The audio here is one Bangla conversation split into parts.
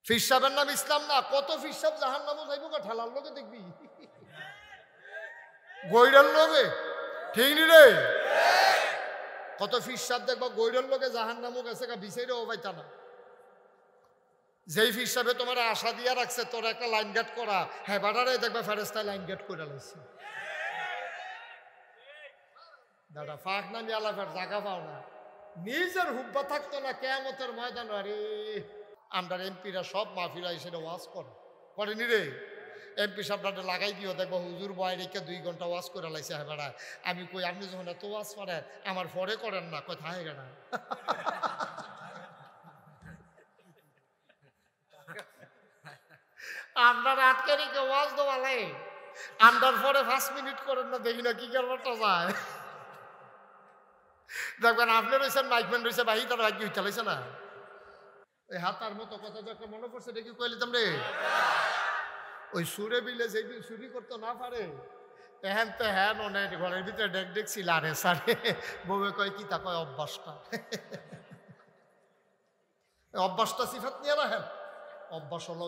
ফির সাহেবের নাম ইসলাম না? কত ফির সাহেব জাহান্নামে যাইব গা, ঠেলার লোকে দেখবি, গৈরের লোকে, ঠিক নি রে? কত ফির সাহেব দেখবা গৈরের লোকে জাহান্নামে গেছে গা, বিচাইরে ও পাইতা না। যেই ফির সাহেবে তোমার আশা দিয়া রাখছে তোর একটা লাইন গেট করা, হ্যাঁ বাটারে দেখবা ফেরেস্তায় লাইন গেট করে লাইছে। দাদা ফাঁক নামি আলাফের জায়গা পাও না, নিজের হুব্বা থাকতো না কেয়ামতের ময়দান। আরে আমরা এমপিরা সব মাহফিলা এসে ওয়াজ করেনি রে? এমপি সাহেবটা লাগাই দিও, দেখবো হুজুর বয় রেখে 2 ঘন্টা ওয়াজ করে লাইছে। হ্যাঁ বেড়ায় আমি কই আপনি যখন এত ওয়াজ করেন আমার পরে করেন না, কোথায় গেনা আপনার আটকে রেখে ওয়াজ দেওয়ালে আমরার পরে 5 মিনিট করেন না, দেখি না কি করবারটা যায়। দেখবেন আপনি রয়েছেন, মাইকম্যান রয়েছে, বাহি তার ভাগ্য হইতে লাইছে না। এই হাতার মতো কথা যে একটা মনে পড়ছে, দেখি কইলিতাম রে, ওই সুরে বিলে যেদিন চুরি করতে না পারে এহেন তো হ্যান অনেক ঘরের ভিতরে ডেক ডেকছিল, আরে সারে বউয়ে কয় কি তা কয় অভ্যাসটা, অভ্যাসটা সিফাত নিয়ে না, হ্যাঁ অভ্যাস হলো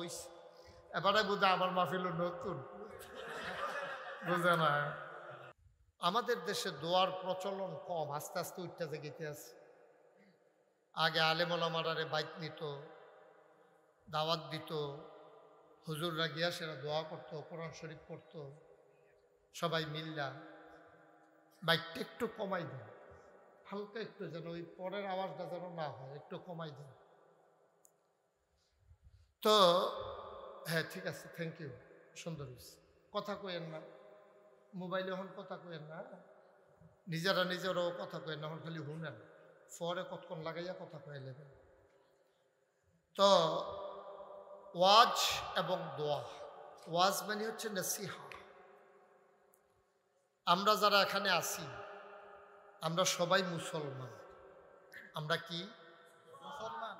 এবারে বুঝে আমার মাহফিল নতুন বুঝে না। আমাদের দেশে দোয়ার প্রচলন কম, আস্তে আস্তে উঠতে জেগেতে আছে। আগে আলেম ওলামারে বাইক নিত, দাওয়াত দিত, হুজুররা গিয়া সেরা দোয়া করতো, কোরআন শরীফ পড়তো, সবাই মিল্লা। বাইকটা একটু কমাই দেন, হালকা একটু, যেন ওই পরের আওয়াজটা যেন না হয়, একটু কমাই দেন তো। হ্যাঁ ঠিক আছে, থ্যাংক ইউ, সুন্দর হয়েছে। কথা কইেন না মোবাইলে, এখন কথা কইেন না, নিজেরাও কথা কইেন না, এখন খালি শুনেন, পরে কতক্ষণ লাগাইয়া কথা কয়ে নেবেন। তো ওয়াজ এবং দোয়া, ওয়াজ মানে হচ্ছে নসিহা। আমরা যারা এখানে আছি আমরা সবাই মুসলমান। আমরা কি মুসলমান?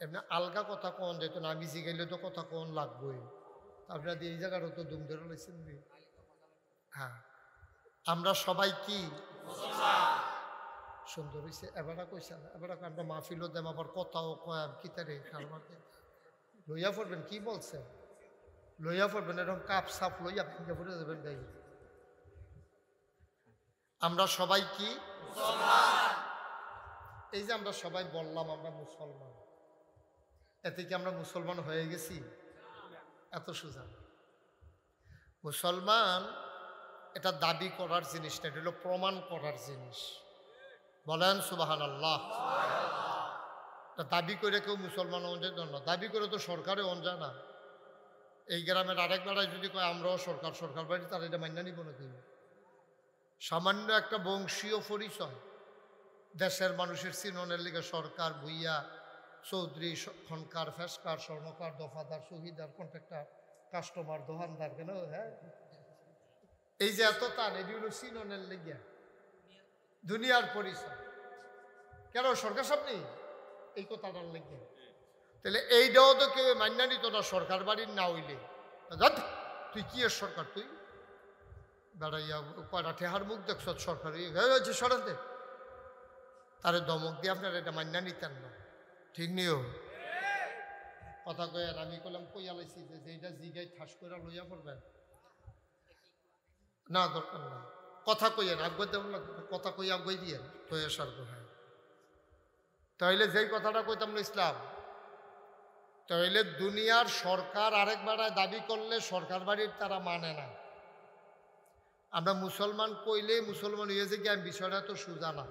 এমনি আলগা কথা কোন যেত না, আমি জিগাইলে তো কথা কোন লাগবই। আপনারা এই জায়গাটা তো দুম ধরে লাইছেন। হ্যাঁ, আমরা সবাই কি সুন্দর হয়েছে। এবারা কইছে না, এবারা আমরা মাহফিলও দেম, আবার কথাও কয়াম কিতারে কারমাকে লইয়া পড়বেন। কি বলছেন? লইয়া পড়বেন, এরকম কাপ সাপ লইয়া ভেঙে পড়ে যাবেন গাই। আমরা সবাই কি মুসলমান। এই যে আমরা সবাই বললাম আমরা মুসলমান, এতে কি আমরা মুসলমান হয়ে গেছি? এত সোজা। মুসলমান এটা দাবি করার জিনিস না, এটা হলো প্রমাণ করার জিনিস। বলেন সুবহানাল্লাহ। দাবি করে কেউ মুসলমান হন যায় না, দাবি করে তো সরকারে হন যায় না। এই গ্রামের আরেক বেড়ায় যদি কয় আমরাও সরকার বাড়ি, তারা এটা মান্য নিব না। কেউ সামান্য একটা বংশীয় পরিচয়, দেশের মানুষের চিননের লিগে সরকার, ভুইয়া, চৌধুরী, খনকার, ফেসকার, স্বর্ণকার, দফাদার, শহীদার, কন্ট্রাক্টর, কাস্টমার, দোকানদার, কেন হ্যাঁ এই যে এত তার, এটি হলো চিননের লেগিয়া দুনিয়ার পরিচয়। কেন সরকার সামনে এই কথাটার লেগে? তাহলে এইটাও তো কেউ মান্য নিত না সরকার বাড়ির না হইলে। তুই কি এর সরকার? তুই বেড়াইয়া কয়টা ঠেহার মুখ দেখছ সরকার হয়েছে সরাতে, তারে দমক দিয়ে আপনারা এটা মান্য নিতেন না, ঠিক নিও কথা কয়েন। আমি কইলাম কইয়া লাইছি যে এইটা জিগাই ঠাস করে লইয়া পড়বেন না, দরকার না। কথা কইয়েন, আগুয়ে দেবেন না, কথা কই আগুয়ে দিয়ে তো এসার হয়। তাইলে যেই কথাটা কইতাম না ইসলাম, তাইলে দুনিয়ার সরকার আরেক বেড়ায় দাবি করলে সরকার বাড়ির তারা মানে না। আমরা মুসলমান কইলে মুসলমান হয়েছে কি, আমি বিষয়টা তো সোজা না।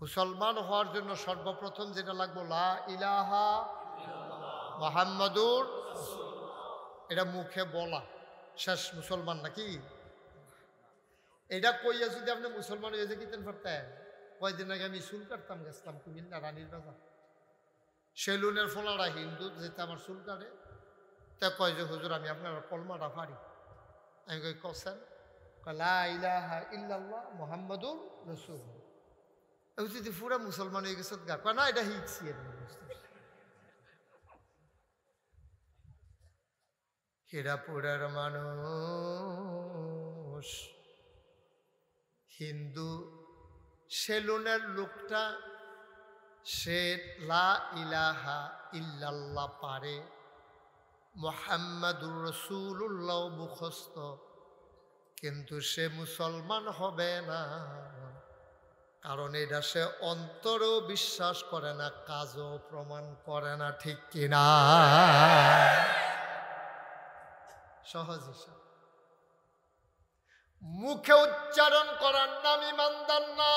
মুসলমান হওয়ার জন্য সর্বপ্রথম যেটা লাগবো লা ইলাহা মুহাম্মাদুর, এটা মুখে বলা, শেষ মুসলমান নাকি? এটা কইয়া যদি আপনি মুসলমান হয়ে যে কিতেন পারতেন। কয়দিন আগে আমি চুল কাটতাম গেছিলাম কুমিল্লা রানীর বাজার, সেলুনের ফোলারা হিন্দু যেতে আমার চুল কাটে, তা কয় যে হুজুর আমি আপনার কলমাটা পারি। আমি কই কছেন? লা ইলাহা ইল্লাল্লাহ মুহাম্মাদুর রাসূলুল্লাহ। আমি যদি পুরা মুসলমান হয়ে গেছে গা, কয় না এটা শিখছি। হীরাপুরের মানুষ হিন্দু, সেলুনের লোকটা সে লা ইলাহা ইল্লাল্লাহ পারে, মুহাম্মাদুর রাসূলুল্লাহ মুখস্থ, কিন্তু সে মুসলমান হবে না। কারণ এটা সে অন্তরেও বিশ্বাস করে না, কাজও প্রমাণ করে না। ঠিক কিনা? সহজ হিসাব। মুখে উচ্চারণ করার নাম ঈমানদার না।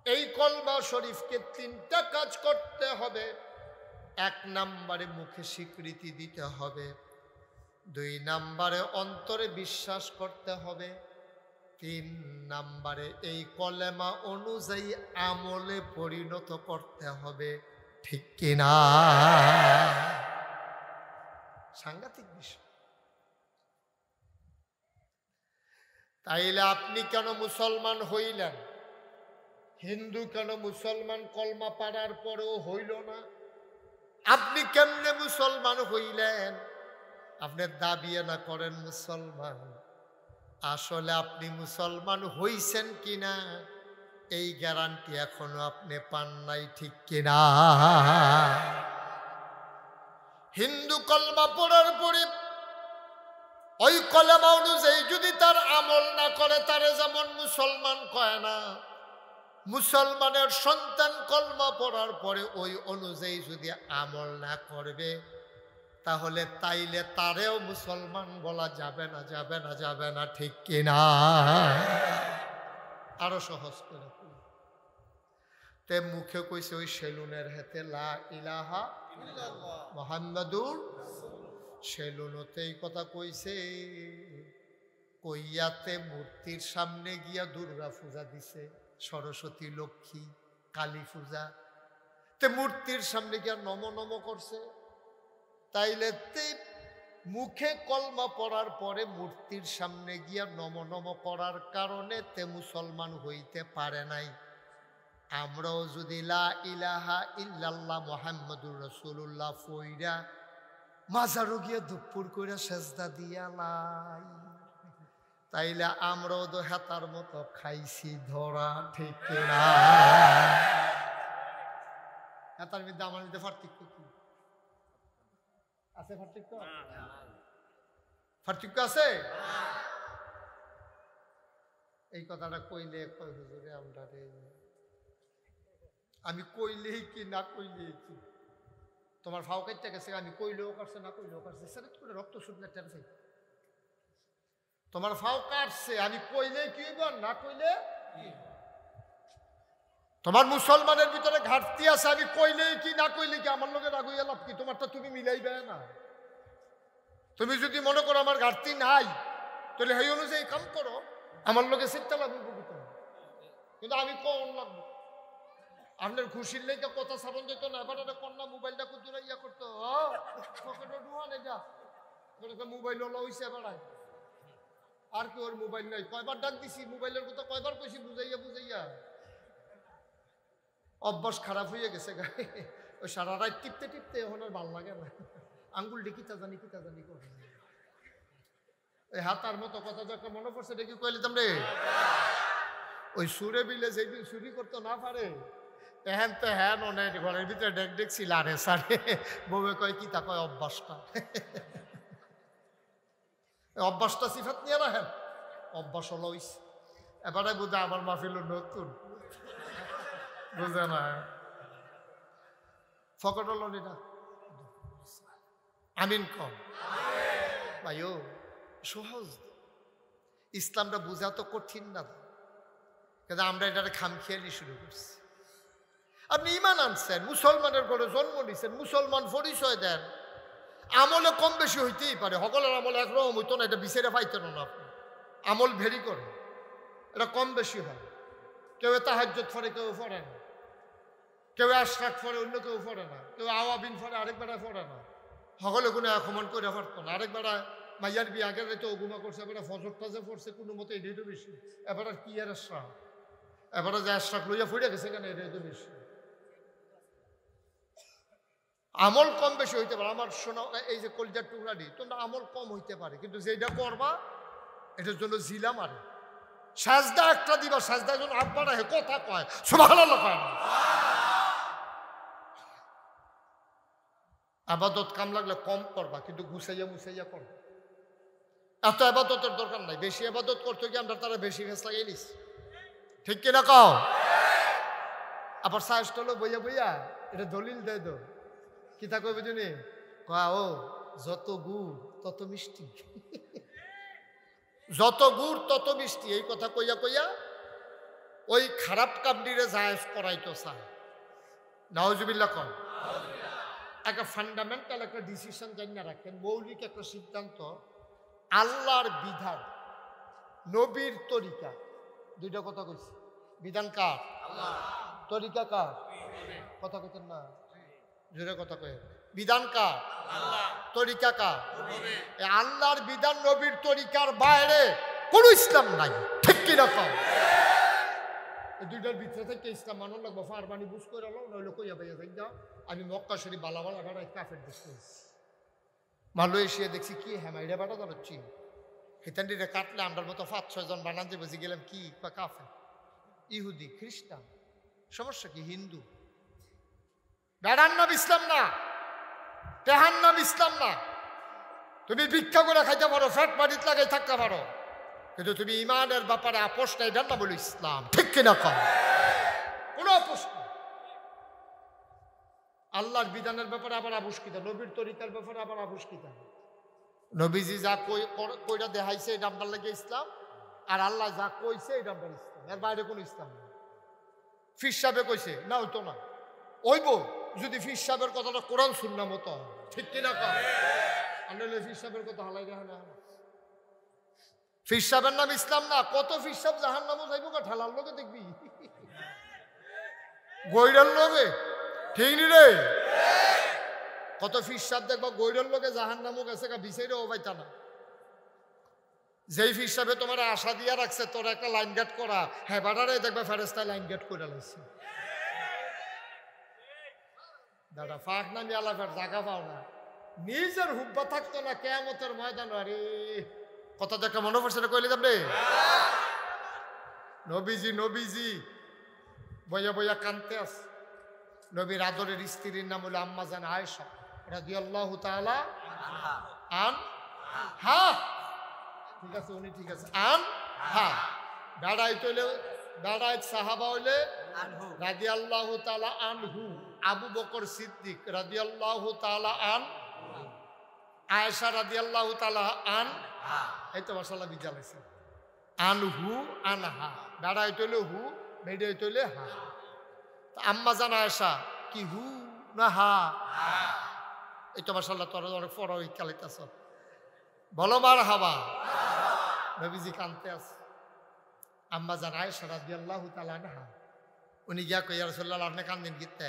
এই কলমা শরীফকে 3টা কাজ করতে হবে। 1 নম্বরে মুখে স্বীকৃতি দিতে হবে, 2 নম্বরে অন্তরে বিশ্বাস করতে হবে, 3 নম্বরে এই কলেমা অনুযায়ী আমলে পরিণত করতে হবে। ঠিক কিনা? সাংঘাতিক বিষয়। তাইলে আপনি কেন মুসলমান হইলেন? হিন্দু কেন মুসলমান কলমা পড়ার পরেও হইল না? আপনি কেমনে মুসলমান হইলেন? আপনি দাবি না করেন মুসলমান, আসলে আপনি মুসলমান হইছেন কিনা এই গ্যারান্টি এখনো আপনি পান নাই। ঠিক কিনা? হিন্দু কলমা পড়ার পরে ওই কলেমা অনুযায়ী যদি তার আমল না করে, তারে যেমন মুসলমান কয় না, মুসলমানের সন্তান কলমা পড়ার পরে ওই অনুযায়ী যদি আমল না করবে, তাহলে তাইলে তারেও মুসলমান বলা যাবে না, যাবে না, যাবে না। ঠিক কিনা? আরো সহজ করে তে মুখে কইছে ওই সেলুনের হাতে লা ইলাহা ইল্লাল্লাহ মুহাম্মাদুর, সেলুনতেই কথা কইছে, কইয়াতে মূর্তির সামনে গিয়া দুর্গা পূজা দিছে, সরস্বতী, লক্ষ্মী, কালী পূজা, তে মূর্তির সামনে গিয়া নম নম করছে। তাইলে তে মুখে কলমা পড়ার পরে মূর্তির সামনে গিয়া নম নম করার কারণে তে মুসলমান হইতে পারে নাই। আমরাও যদি লা ইলাহা ইল্লাল্লাহ মুহাম্মাদুর রাসূলুল্লাহ পইরা মাজারও গিয়া দুপুর কইরা সেজদা দিয়া লাই, তাইলে আমরাও তো হেতার মতো খাইছি ধরা। ঠিক না? হেতার মধ্যে আমার মধ্যে পার্থক্য কি আছে? পার্থক্য আছে? এই কথাটা কইলে কই হুজুরে আমরা রে, আমি কইলেই কি না কইলেই কি? তোমার ফাও কাটতে গেছে, আমি কইলেও কাটছে না কইলেও কাটছে, সেটা করে রক্ত শুকনা টেনছে। তোমার ফাও কাটছে, আমি কইলে কি হইব না কইলে? তোমার মুসলমানের ভিতরে ঘাটতি আছে, আমি কইলেই কি না কইলে কি? আমার লোকের রাগ হইয়া লাভ কি? তোমারটা তুমি মিলাইবে না। তুমি যদি মনে করো আমার ঘাটতি নাই, তাহলে সেই অনুযায়ী কাম করো, আমার লোকে চিন্তা লাগবে। কিন্তু আমি কোন লাগবো? আপনার খুশির লেগে কথা সারণ যেত না। এবার কন্যা মোবাইলটা কুতুরা ইয়া করতো, মোবাইল ওলা হইছে বেড়ায়, আর কি ওর মোবাইল নাই? কয়বার ডাক দিছি, মোবাইলের কথা কয়বার কইছি, বুঝাইয়া বুঝাইয়া অভ্যাস খারাপ হয়ে গেছে গায়ে। ওই সারা রাত টিপতে টিপতে এখন আর ভাল লাগে না, আঙ্গুল কিতা জানি করে। ওই হাতার মতো কথা যখন মনে পড়ছে দেখি কইলে তোমরে ওই সুরে বিলে যেদিন চুরি করতে না পারে, এহেন তো হ্যান অনেক ঘরের ভিতরে ডেক ডেকছিল আরে সারে বউয়ে কয় কি তা কয় অভ্যাসটা। অভ্যাসটা সিফাত নিয়ে না, হ্যাঁ অভ্যাস হলো হইছে। এবারে বুঝে আমার মাহফিল নতুন, বুঝে না ফকট হল না। আমিন কম ভাইও, সহজ। ইসলামটা বোঝা তো কঠিন না, কিন্তু আমরা এটা খামখেয়ালি শুরু করছি। আপনি ইমান আনছেন, মুসলমানের ঘরে জন্ম নিছেন, মুসলমান পরিচয় দেন, আমলে কম বেশি হইতেই পারে। সকলের আমল একরকম হইতো না, এটা বিচারে পাইতেন না আপনি। আমল ভেরি করে, এটা কম বেশি হয়। কেউ তাহাজ্জুদ পড়ে, কেউ পড়ে না, কেউ আশরাক পড়ে, অন্য কেউ পড়ে না, কেউ আওয়াবিন পড়ে, আরেক বেড়ায় পড়ে না। সকলে কোনো আক্রমণ করে পারতো না। আরেক বেড়ায় মাইয়ার বিয়ে আগের রাতে অগুমা করছে, এবার ফজর টাজে পড়ছে, কোনো মতো এটাই তো বেশি। এবার আর কি আর আশরাক, এবারে যে আশরাক লইয়া ফুড়ে গেছে কেন, এটাই তো বেশি। আমল কম বেশি হইতে পারে। আমার শোনা এই যে কলজার টুকরা দিই, তোমরা আমল কম হইতে পারে, কিন্তু যেটা করবা এটার জন্য জিলা মারে। সাজদা একটা দিবা, সাজদার জন্য আব্বা রাহে কথা কয়, সুবহানাল্লাহ কয় না। আবাদত কাম লাগলে কম করবা, কিন্তু গুছাইয়া মুছাইয়া করবা। এত আবাদতের দরকার নাই। বেশি আবাদত করতে গিয়ে আমরা তারা বেশি ফেস লাগাই নিস, ঠিক কিনা কও? আবার সাহসটা বইয়া বইয়া এটা দলিল দেয় দো কিতা কই বুঝুনি, ও যত গুড় তত মিষ্টি, যত গুড় তত মিষ্টি, এই কথা কইয়া কইয়া ওই খারাপ কামটিরে জায়েজ করাইতো চায়। নাউজুবিল্লাহ কন। একটা ফান্ডামেন্টাল একটা ডিসিশন জানিয়ে রাখেন, মৌলিক একটা সিদ্ধান্ত, আল্লাহর বিধান, নবীর তরিকা, দুইটা কথা কইছি। বিধান কার? তরিকা কার? কথা কইতেন না, জোরে কথা কয়ে। বিধান কার? তরিকা কার? আল্লাহর বিধান নবীর তরিকার বাইরে কোন ইসলাম নাই, ঠিক কিনা কম? এই দুইটার ভিতরে থেকে ইসলাম মানো লাগবো। ফারবানি বুঝ করে আলো নইলে কইয়া ভাইয়া যাই যাও। আমি মক্কা শরীফ বালাবালা বেড়াই কাফের দেখছি, মালয়েশিয়া দেখছি কি হেমাইরা বেড়া দাঁড়াচ্ছি, হিতান্ডিরে কাটলে আমরার মতো 5-6 জন বানান যে বুঝি গেলাম কি কাফের, ইহুদি, খ্রিস্টান, সমস্যা কি? হিন্দু। বেড়ার নাম ইসলাম না, তেহার নাম ইসলাম না। তুমি ভিক্ষা করে খাইতে পারো, ফ্যাট বাড়িতে লাগাই থাকতে পারো, কিন্তু তুমি ইমানের ব্যাপারে আপোষ নাই, এটার নাম বলো ইসলাম, ঠিক কিনা কম? কোনো আপোষ নেই। আল্লাহর বিধানের ব্যাপারে আবার আবুষ্কিতা, নবীর তরিকার ব্যাপারে আবার আবুষ্কিতা। নবীজি যা কইরা দেখাইছে এটা আপনার লাগে ইসলাম, আর আল্লাহ যা কইছে এটা আপনার ইসলাম, এর বাইরে কোনো ইসলাম নেই। ফির সাহেবে কইছে না, হইতো না, ওইব যদি ফির সাহেবের কথাটা কোরআন সুন্না মতো, ঠিক কিনা কম? আনলে ফির সাহেবের কথা হালাই দেখা না। ফির সাহেবের নাম ইসলাম না। কত ফির সাহেব জাহান নামও যাইব, ঠেলার লোকে দেখবি, গৈরার লোকে, ঠিক নি রে? কত ফির সাহেব দেখবা গৈরার লোকে জাহান নামও গেছে, বিচাইরেও পাইতা না। যেই ফির সাহেবে তোমার আশা দিয়া রাখছে তোর একটা লাইন গেট করা, হ্যাঁ বাড়ারে দেখবা ফেরেস্তায় লাইন গেট করে লাইছে। দাদা ফাঁক নামি আলাফের জায়গা পাও না, নিজের হুব্বা থাকতো না কিয়ামতের ময়দান। আরে কথা দেখা মনে পড়ছে না, কইলে যাবে নবীজি, নবীজি বইয়া বইয়া কানতে আছে। নবীর আদরের স্ত্রীর নাম হলো আম্মা জান আয়েশা রাদিয়াল্লাহু তাআলা আনহা। ঠিক আছে, উনি ঠিক আছে, আনহা। বেড়াইতে হইলে বেড়াইত সাহাবা হইলে রাদিয়াল্লাহু তাআলা আনহু, আবু বকর সিদ্দিক রাদিয়াল্লাহু তাআলা আনহু, আয়েশা রাদিয়াল্লাহু তাআলা আনহা। এই তো মাশাআল্লাহ বিজালাইছে, আনহু আনহা। বেড়াইতে হইলে হু, বেড়াইতে হইলে হা। আম্মা জান আয়েশা কি হু না হা? এই তো মাশাআল্লাহ তোর অনেক ফরই কালিতাছ, বলো মারহাবা। নবীজি কানতে আছে। আম্মা জান আয়েশা রাদিয়াল্লাহু তাআলা আনহা উনি গিয়া কই, ইয়া রাসূলুল্লাহ আপনি কান্দেন কিতে?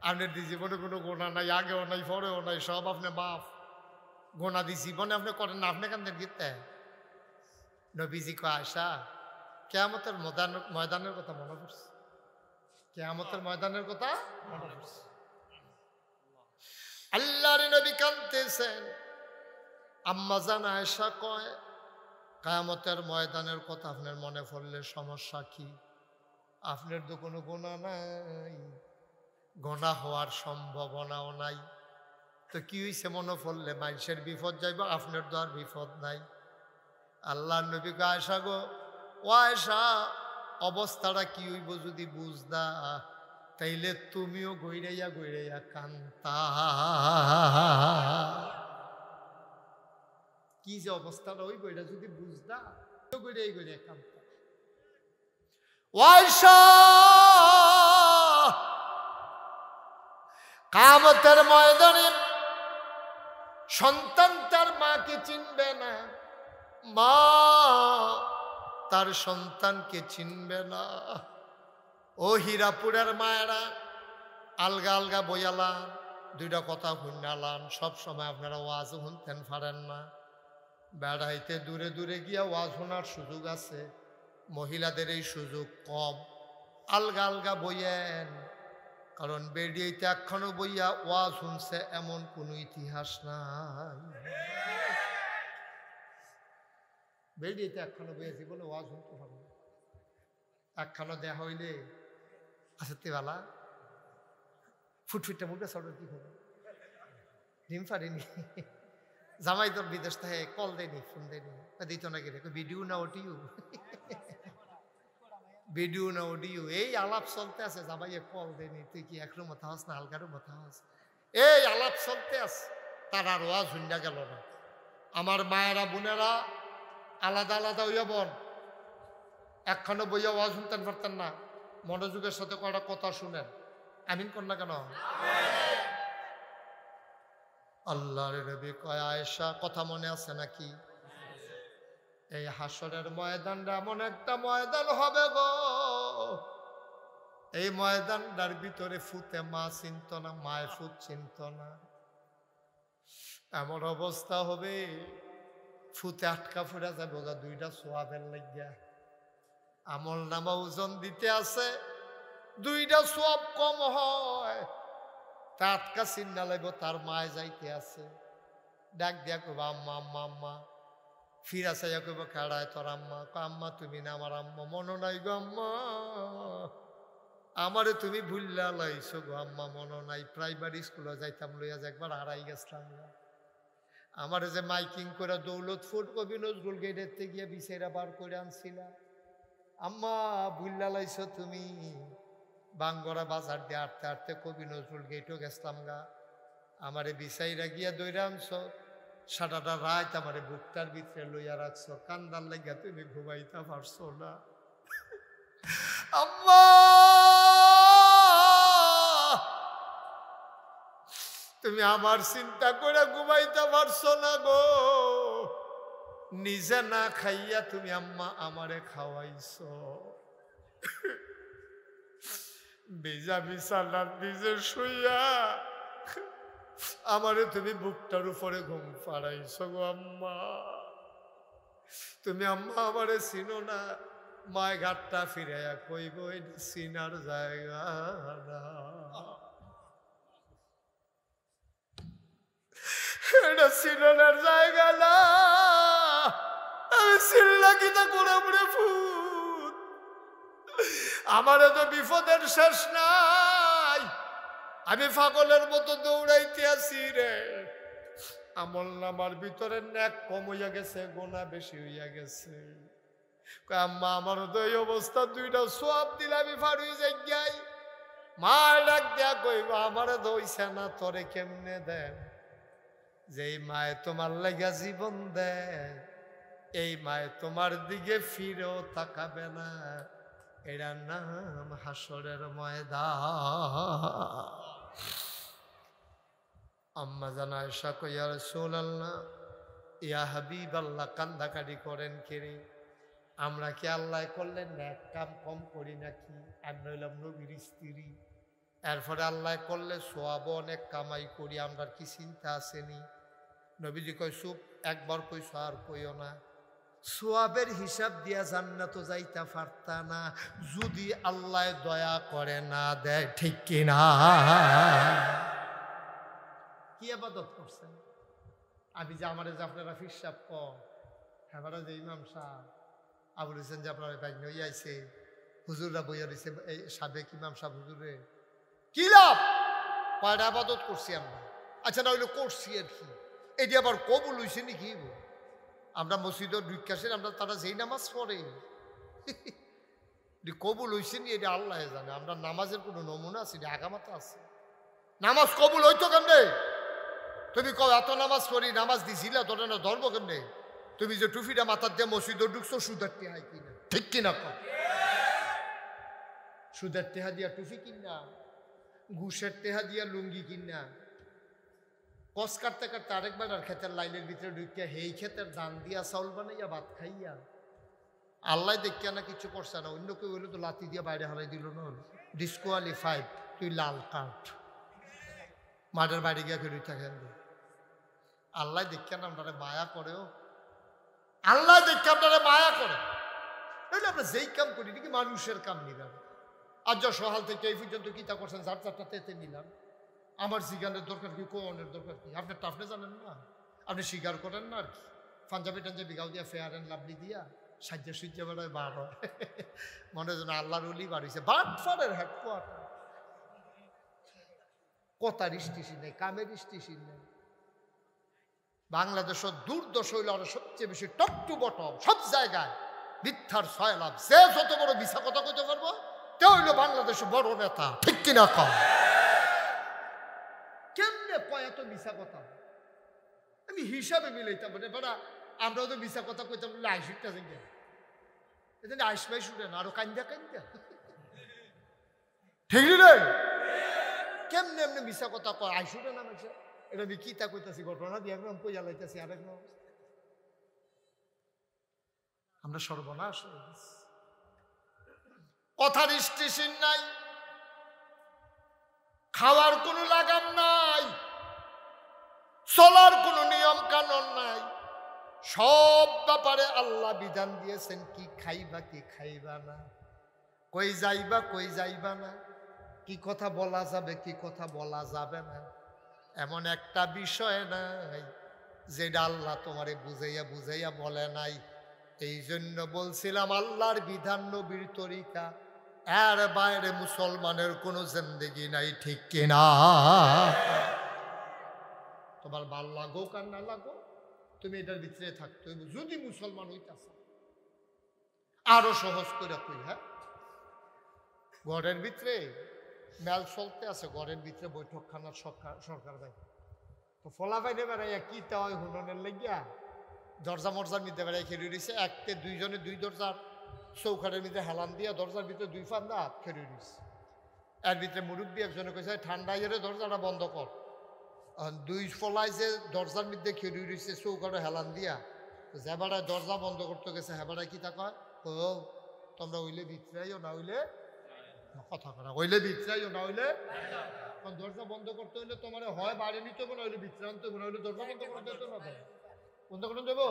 আপনার দি জীবনে কোনো গুনাহ নাই, আগেও নাই পরেও নাই, সব আপনি মাফ। গুনাহ দি জীবনে আপনি করেন না, আপনি কান্দেন কিতে? নবীজি কয়, আয়েশা কিয়ামতের ময়দানের কথা মনে পড়ছে, কিয়ামতের ময়দানের কথা মনে পড়ছে। আল্লাহর নবী কাঁদতেছেন। আম্মা জান আয়েশা কয়, কিয়ামতের ময়দানের কথা আপনার মনে পড়লে সমস্যা কি? আপনার তো কোনো গুনাহ নাই, গুনাহ হওয়ার সম্ভাবনাও নাই, তো কি হইছে মনে পড়লে? মানুষের বিপদ যাইব, আপনার তো আর বিপদ নাই। আল্লাহর নবী কয়, আয়েশা গো, ও আয়েশা অবস্থাটা কি হইব যদি বুঝদা, তাইলে তুমিও গইরাইয়া গইরাইয়া কান্তা। কি যে অবস্থাটা হইব এটা যদি বুঝদা, গইরাই গইরাইয়া কান্তা। ও আয়েশা কিয়ামতের ময়দানে সন্তান তার মাকে চিনবে না, মা তার সন্তানকে চিনবে না। ও হীরাপুরের মায়েরা আলগা আলগা বইয়ালাম, দুইটা কথা শুনালাম, সব সময় আপনারা ওয়াজ শুনতেন পারেন না। বেড়াইতে দূরে দূরে গিয়া ওয়াজ শোনার সুযোগ আছে, মহিলাদের এই সুযোগ কম। আলগা আলগা বইয়েন, কারণ বেড়িয়েতে একখানো বইয়া ওয়াজ শুনছে এমন কোনো ইতিহাস নাই। বেড়িয়েতে একখানো বইয়া জীবনে ওয়াজ শুনতে পারবে না। একখানো দেয়া হইলে আসতে বালা ফুটফুটটা মুখে সরবে কি হবে? ডিম পারিনি। জামাই তোর বিদেশ থেকে কল দেয়নি, ফোন দেয়নি, দিত না গেলে ভিডিও না অডিও, ভিডিও না অডিও, এই আলাপ চলতে আছে। জামাইয়ে কল দেয়নি, তুই কি একরু মতো হস না হালকারও মতো হস, এই আলাপ চলতে আছে। তার আর ওয়াজ হুন্ডা গেল না। আমার মায়েরা বোনেরা আলাদা আলাদা হইয়া বন, একখানে বইয়া ওয়াজ শুনতেন পারতেন না, মনোযোগের সাথে কয়টা কথা শুনেন। আমিন কর না কেন? আল্লাহর নবী কয়, আয়েশা কথা মনে আছে নাকি? এই হাসরের ময়দানটা এমন একটা ময়দান হবে গো, এই ময়দানটার ভিতরে ফুতে মা চিন্ত না, মায় ফুট চিন্ত না। এমন অবস্থা হবে ফুতে আটকা ফুরা যাবে গা, দুইটা সোয়াবের লাগিয়া। আমল নামা ওজন দিতে আছে, দুইটা সোয়াব কম হয়, তা আটকা চিন্তা লাগবে। তার মায় যাইতে আছে, ডাক দিয়া কইবা আম্মা আম্মা আম্মা, ফিরা চাইয়া কইব খেড়ায় তোর আম্মা, আম্মা তুমি না আমার আম্মা, মনে নাই গো আম্মা, আমারে তুমি ভুল্লা লাইছো গো আম্মা, মনে নাই। প্রাইমারি স্কুলে যাইতাম লইয়া যে একবার হারাই গেছিলাম, আমারে যে মাইকিং করে দৌলতপুর কবি নজরুল গেটের গিয়ে বিছেরা বার করে আনছিলা, আম্মা ভুল্লা লাইছো তুমি। বাঙ্গরা বাজার দিয়ে আটতে আটতে কবি নজরুল গেটও গেছিলাম গা, আমারে বিছাইরা গিয়া দইরা আনছো, সারাটা রাত আমারে বুকটার ভিতরে লইয়া রাখছো, কান্দার লাগিয়া তুমি ঘুমাইতে পারছো না আম্মা, তুমি আমার চিন্তা করে ঘুমাইতে পারছো না গো, নিজে না খাইয়া তুমি আম্মা আমারে খাওয়াইছো, ভিজা বিছানার নিজে শুইয়া আমারে তুমি বুকটার উপরে ঘুম পাড়াইছো গো আম্মা, তুমি আম্মা আমারে চিনো না। মায় ঘাটটা ফিরাইয়া কইব এটা চিনার জায়গা না, এটা চিনার জায়গা না, আমি চিল্লা কিনা করে পড়ে ফুট, আমারে তো বিপদের শেষ নাই, আমি পাগলের মতো দৌড়াইতে আছি রে। আমল নামার ভিতরে ন্যাক কম হইয়া গেছে, গোনা বেশি হইয়া গেছে। আম্মা আমারও তো এই অবস্থা, দুইটা সোয়াব দিলে আমি ফাড়ি যাই গাই। মা ডাক দেয়া কইব আমারে দইছে না, তোরে কেমনে দেন? যেই মায়ে তোমার লাগা জীবন দেয়, এই মায়ে তোমার দিকে ফিরেও তাকাবে না, এটার নাম হাসরের ময়দান। আম্মা জান আয়েশা কই, ইয়া রাসূলুল্লাহ, ইয়া হাবিবাল্লাহ, কান্দাকাটি করেন কেরে? আমরা কি আল্লাহ করলেন না এক কাম কম করি নাকি? আমরা হইলাম নবীর স্ত্রী, এরপরে আল্লাহ করলে সোয়াব অনেক কামাই করি, আমরা কি চিন্তা আসেনি? নবীজি কই চুপ, একবার কইছো আর কইও না। সোয়াবের হিসাব দিয়া জান্নাত যাইতে পারতা না যদি আল্লাহ দয়া করে না দেয়, ঠিক কিনা? কি ইবাদত করছেন? আমি যে আমারে যে আপনারা ফিরসাব কম, হ্যাঁ যে ইমাম সাহেব আবুল হোসেন যে আপনার বাইক নিয়ে আইছে, হুজুররা বইয়া রয়েছে, এই সাবেক ইমাম সাহেব হুজুরে কি লাভ? কয়টা আবাদত করছি আমরা? আচ্ছা না হইলে করছি আর কি, এটি আবার কবুল হইছে নাকি? আমরা মসজিদের বিকাশের আমরা তারা যেই নামাজ পড়ে কবুল হইছে নি এটা আল্লাহ জানে। আমরা নামাজের কোনো নমুনা আছে? আগামাতা আছে? নামাজ কবুল হইতো কেমনে? তুমি কও এত নামাজ পড়ি, নামাজ দিছিলা, তোর না ধর্ম কেমনে? তুমি যে টুফিটা মাথার দিয়ে মসজিদে ঢুকছো, সুদের টেহা কিনা, ঠিক কিনা? সুদের টেহা দিয়া টুফি কিনা, ঘুষের টেহা দিয়া লুঙ্গি কিনা, কস কাটতে কাটতে আরেকবার আর ক্ষেতের লাইনের ভিতরে ঢুকিয়া হেই ক্ষেতের দান দিয়া চাউল বানাইয়া ভাত খাইয়া আল্লাহ দেখিয়া না কিছু করছে না, অন্য কেউ হইলে তো লাতি দিয়া বাইরে হারাই দিল না, ডিসকোয়ালিফাইড, তুই লাল কার্ড, মাঠের বাইরে গিয়া ফেরত থাকেন। আল্লাহ দেখিয়া না আপনারা মায়া করেও, আল্লাহ দেখে আপনারা মায়া করে, তাহলে আমরা যেই কাম করি নাকি মানুষের কাম নিলাম। আর যা সহাল থেকে এই পর্যন্ত কিতা করছেন, যার চারটা তেতে নিলাম, আমার জিগানের দরকার কি, কোনের দরকার কি? আপনার টাফনে জানেন না, আপনি স্বীকার করেন না আর কি। পাঞ্জাবি টাঞ্জাবি গাও দিয়া ফেয়ার অ্যান্ড লাভলি দিয়া সাজ্জা সুজ্জা বেড়ায় বার হয়, মনে যেন আল্লাহর অলি বার হয়েছে। বাটফারের হেডকোয়ার্টার, কথার স্টেশন নেই, কামের স্টেশন নেই। বাংলাদেশের দুর্দশ হইল আরো সবচেয়ে বেশি টপ টু বটম সব জায়গায় মিথ্যার সয়লাভ। সে যত বড় মিথ্যা কথা কইতে পারবো তে হইল বাংলাদেশের বড় নেতা। ঠিক কিনা কম? কেমনে কয় এত মিথ্যা কথা? আমি হিসাবে মিলাইতাম মানে বেড়া আমরাও তো মিথ্যা কথা কইতাম বলে আইসুটটা যাই এখানে আইসমাই শুনে না আরো কান্দা কান্দা। ঠিক রে? কেমনে এমনি মিথ্যা কথা কয় আইসুটে না মানুষ? এটা আমি কিতা কইতাছি ঘটনা দিয়ে একদম কইয়া লাইতাছি আরেক আমরা সর্বনাশ হয়ে গেছি। কথার স্টেশন নাই, খাওয়ার কোনো লাগাম নাই, চলার কোনো নিয়ম কানুন নাই। সব ব্যাপারে আল্লাহ বিধান দিয়েছেন কি খাইবা কি খাইবা না, কই যাইবা কই যাইবা না, কি কথা বলা যাবে কি কথা বলা যাবে না। এমন একটা বিষয় নাই যেটা আল্লাহ তোমারে বুঝাইয়া বুঝাইয়া বলে নাই। এই জন্য বলছিলাম আল্লাহর বিধান নবীর তরিকা, এর বাইরে মুসলমানের কোনো জিন্দেগি নাই। ঠিক কিনা? তোমার ভাল লাগো কার না লাগো তুমি এটার ভিতরে থাকতে হইব যদি মুসলমান হইতাছ। আরো সহজ করে কই, হ্যাঁ, ঘরের ভিতরে মেল চলতে আছে, ঘরের ভিতরে বৈঠকখানার সরকার ভাই তো ফলা বাইরে বেড়াইয়া কি তা হয় হুননের লাগিয়া দরজা মরজার মধ্যে বেড়াই খেলে রয়েছে। একতে দুইজনে দুই দরজার চৌখাটের মধ্যে হেলান দিয়া দরজার ভিতরে দুই ফান্দা খেলে রয়েছে। এর ভিতরে মুরব্বী একজনে কইছে ঠান্ডা ইয়ে দরজাটা বন্ধ কর। দুই ফলায় যে দরজার মধ্যে খেলে রয়েছে চৌখাটে হেলান দিয়া, যে বেড়ায় দরজা বন্ধ করতে গেছে হ্যাঁ বেড়ায় কি তা কয়, ও তোমরা হইলে ভিতরাইও না হইলে কথা করা, হইলে ভিতরাইও না হইলে। দরজা বন্ধ করতে হইলে তোমার হয় বাড়ি নিতে হবে না হইলে ভিতরে আনতে হবে না হইলে দরজা বন্ধ করতে হতো না বন্ধ করে দেবো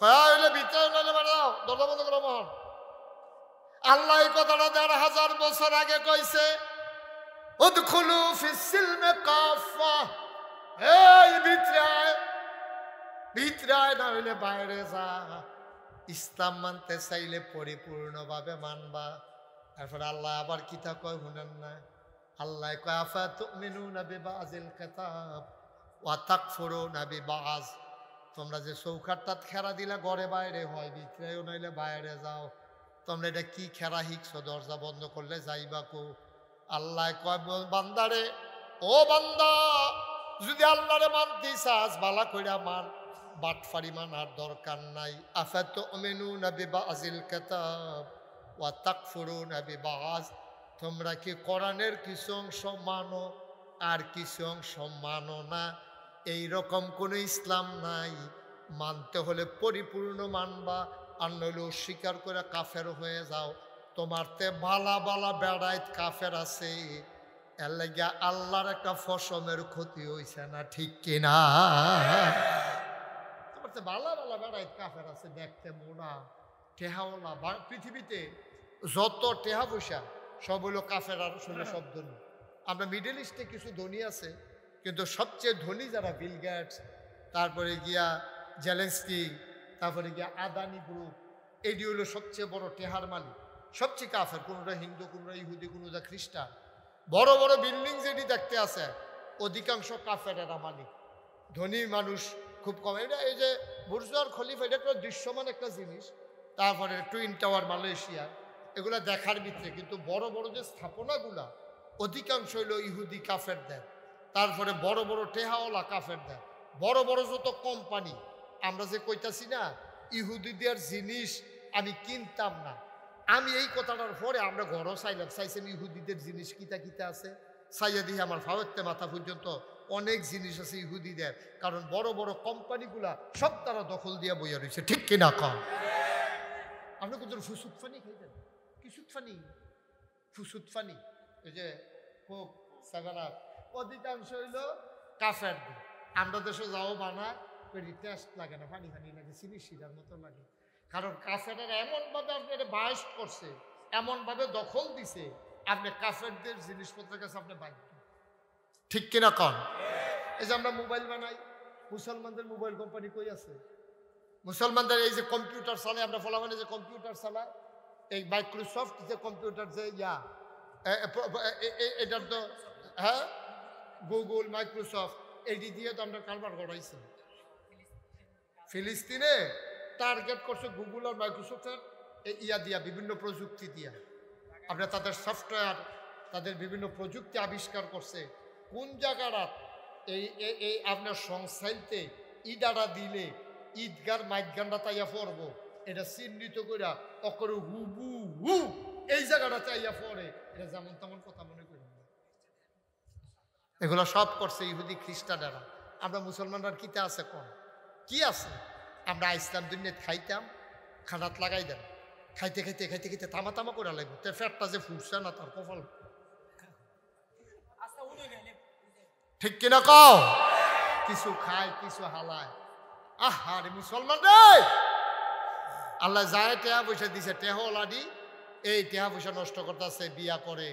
হইলে ভিতরে নাহলে বেড়াও দরজা বন্ধ করো মহন। আল্লাহ এই কথাটা ১,৫০০ বছর আগে কইছে, উদখুলু ফিস সিলমে কাফা, এই ভিতরায় না হইলে বাইরে যা। ইসলাম মানতে চাইলে পরিপূর্ণভাবে মানবা। তারপরে আল্লাহ আবার কিতা কয় শুনেন না, আল্লাহ কয় আফাতুমিনুনা বিবাযিল কিতাব ওয়া তাকফুরুনা বিবায। তোমরা যে চৌকাঠটা খেরা দিলা ঘরে বাইরে হয় ভিতরেও নইলে বাইরে যাও, তোমরা এটা কি খেরা হিকছো দরজা বন্ধ করলে যাইবা কো। আল্লাহ কয় বান্দারে, ও বান্দা যদি আল্লাহরে মানতে চাস বালা কইরা মান, বাটফারি মানার দরকার নাই। আফাতুমিনুনা বিবাযিল কিতাব ওয়া তাকফুরুনা বিবায। তোমরা কি কোরআনের কিছু অংশ মানো আর কিছু অংশ মানো না? এইরকম কোনো ইসলাম নাই। মানতে হলে পরিপূর্ণ মানবা, আর নইলে অস্বীকার করে কাফের হয়ে যাও। তোমার তে বালা বালা বেড়াইত কাফের আছে, এর লাগিয়া আল্লাহর একটা ফসমের ক্ষতি হইছে না। ঠিক কিনা? তোমার তে বালা বালা বেড়াইত কাফের আছে, দেখতে মোনা টেহাওলা। পৃথিবীতে যত টেহা পয়সা সব হলো কাফের আর শুনে সব ধনী। আমরা মিডল ইস্টে কিছু ধনী আছে, কিন্তু সবচেয়ে ধনী যারা বিল গেটস, তারপরে গিয়া জেলেন্সকি, তারপরে গিয়া আদানি গ্রুপ, এটি হলো সবচেয়ে বড় টেহার মালিক। সবচেয়ে কাফের, কোনোটা হিন্দু কোনোটা ইহুদি কোনোটা খ্রিস্টান। বড় বড় বিল্ডিং যেটি দেখতে আছে অধিকাংশ কাফেরেরা মালিক। ধনী মানুষ খুব কম। এটা এই যে বুর্জ আল খলিফা, এটা একটা দৃশ্যমান একটা জিনিস। তারপরে টুইন টাওয়ার মালয়েশিয়া, এগুলা দেখার ভিতরে, কিন্তু বড় বড় যে স্থাপনাগুলা অধিকাংশ হইল ইহুদি কাফের দেয়। তারপরে বড় বড় টেহাওয়ালা কাফের দেয়। বড় বড় যত কোম্পানি আমরা যে কইতাছি না ইহুদিদের জিনিস আমি কিনতাম না, আমি এই কথাটার পরে আমরা ঘরও চাইছেন ইহুদিদের জিনিস কিতা কিতা আছে, চাইয়া দিয়ে আমার ফাওয়াতে মাথা পর্যন্ত অনেক জিনিস আছে ইহুদিদের। কারণ বড় বড় কোম্পানিগুলা সব তারা দখল দিয়া বইয়া রয়েছে। ঠিক কিনা কম? আপনি কোথাও ফুসুদ ফানি খাইতেন? কি সুদ ফানি? ফুসুদ ফানি, এই যে কোক সাগারা, অধিকাংশ হইল কাফের। আমরা দেশে যাও বানায় টেস্ট লাগে না, পানি পানি লাগে, চিনি শিরার মতো লাগে। কারণ কাফেরেরা এমনভাবে আপনার বায়স করছে, এমনভাবে দখল দিছে, আপনি কাফেরদের জিনিসপত্রের কাছে আপনি বাধ্য। ঠিক কিনা কন? এই যে আমরা মোবাইল বানাই, মুসলমানদের মোবাইল কোম্পানি কই আছে? মুসলমানদের এই যে কম্পিউটার চালায়, আমরা ফলাফানে যে কম্পিউটার চালায়, এই মাইক্রোসফট যে কম্পিউটার যে এটার তো হ্যাঁ গুগল মাইক্রোসফট এটি দিয়ে তো আমরা কারবার করাইছি। ফিলিস্তিনে টার্গেট করছে গুগল আর মাইক্রোসফটের ইয়া দিয়া, বিভিন্ন প্রযুক্তি দিয়া। আপনার তাদের সফটওয়্যার, তাদের বিভিন্ন প্রযুক্তি আবিষ্কার করছে। কোন জায়গাটা এই আপনার সংস্থাইতে ইডারা দিলে ঈদগার মাইদগানটা তাইয়া পড়ব, এটা চিহ্নিত করে অকরে হুবু হু এই জায়গাটা চাইয়া পড়ে, এটা যেমন তেমন কথা মনে করি না। এগুলো সব করছে ইহুদি খ্রিস্টানেরা। আমরা মুসলমানরা কিতে আছে কম? কি আছে? আমরা ইসলাম দুনিয়াতে খাইতাম, খানাত লাগাই দেন, খাইতে খাইতে খাইতে খাইতে তামা তামা করে লাগবে, তো ফ্যাটটা যে ফুটছে না তার কপাল। ঠিক কিনা কও? কিছু খায় কিছু হালায়। আহারে মুসলমান রে, আল্লাহ যায় টেহা পয়সা দিছে, টেহলাডি এই টেহা পয়সা নষ্ট করতেছে, বিয়া করে,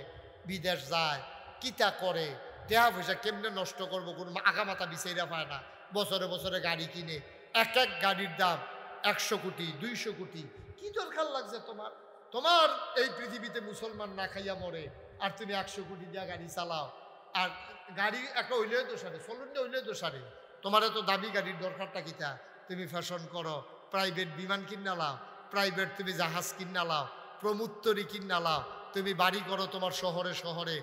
বিদেশ যায়, কিতা করে, টেহা পয়সা কেমনে নষ্ট করবো কোনো আগা মাথা বিচাইরা পায় না। বছরে বছরে গাড়ি কিনে, এক এক গাড়ির দাম 100 কোটি 200 কোটি। কি দরকার লাগছে তোমার? তোমার এই পৃথিবীতে মুসলমান না খাইয়া মরে, আর তুমি 100 কোটি দিয়া গাড়ি চালাও। আর গাড়ি একটা হইলেও দোষারে, চলুন হইলেও দোষারে। তোমার এত দামি গাড়ির দরকারটা কিতা? তুমি ফ্যাশন করো, প্রাইভেট বিমান কিনা লাও, প্রাইভেট তুমি জাহাজ কিনা লাও, প্রমুত্তরি কিনা লাও, তুমি বাড়ি করো তোমার শহরে শহরে,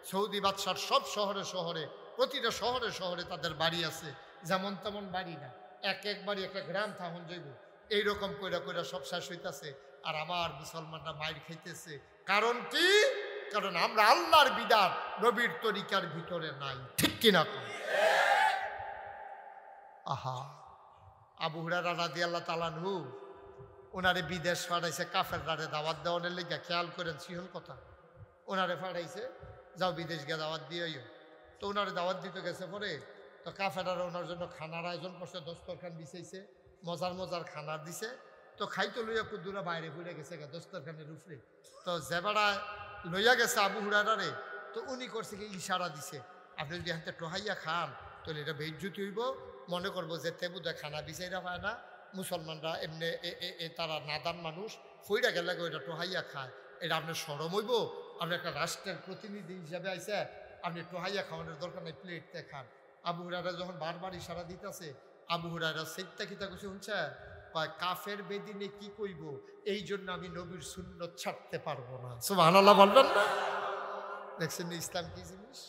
সৌদি বাদশার সব শহরে শহরে, প্রতিটা শহরে শহরে তাদের বাড়ি আছে। যেমন তেমন বাড়ি না, এক এক বাড়ি একটা গ্রাম থাকুন যাইব। এইরকম কইরা কইরা সব শেষ হইতেছে, আর আমার মুসলমানরা মাইর খাইতেছে। কারণ কি? কারণ আমরা আল্লাহর বিধান নবীর তরিকার ভিতরে নাই। ঠিক কিনা? আহা, আবু হুরায়রা রাদিয়াল্লাহু তাআলা আনহু ওনারে বিদেশ পাঠাইছে কাফেররারে দাওয়াত দেওয়ার লেগে। খেয়াল করেন সিহল কথা, ওনারে পাঠাইছে যাও বিদেশ গিয়ে দাওয়াত দিয়েও। তো ওনারে দাওয়াত দিতে গেছে পরে, তো কাফেররা ওনার জন্য খানার আয়োজন করছে, দস্তরখান বিছাইছে, মজার মজার খানার দিছে। তো খাইতে লইয়া কুদ্দুরা বাইরে ঘুরে গেছে দস্তরখানের উপরে। তো জেবাড়া লইয়া গেছে আবু হুরায়রারে, তো উনি করছে কি ইশারা দিছে, আপনি যদি হাতে টোহাইয়া খান তাহলে এটা বেইজ্জতি হইব, মনে করবো যে তেবুদা খানা বিচাইরা পায় না, মুসলমানরা এমনি তারা নাদান মানুষ, ফইরা গেলে ওইটা টোহাইয়া খায়, এটা আপনার সরম হইব। আপনি একটা রাষ্ট্রের প্রতিনিধি হিসাবে আইসে, আপনি টোহাইয়া খাওয়ানোর দরকার নেই, প্লেটতে খান। আবু হুরায়রা যখন বারবার ইশারা দিতেছে, আবু হুরায়রা সেইটা কিতা কিছু শুনছে, কয় কাফের বেদিনে কি কইব, এই জন্য আমি নবীর সুন্নত ছাড়তে পারবো না। সুবহানাল্লাহ বলবেন না? দেখছেন ইসলাম কি জিনিস?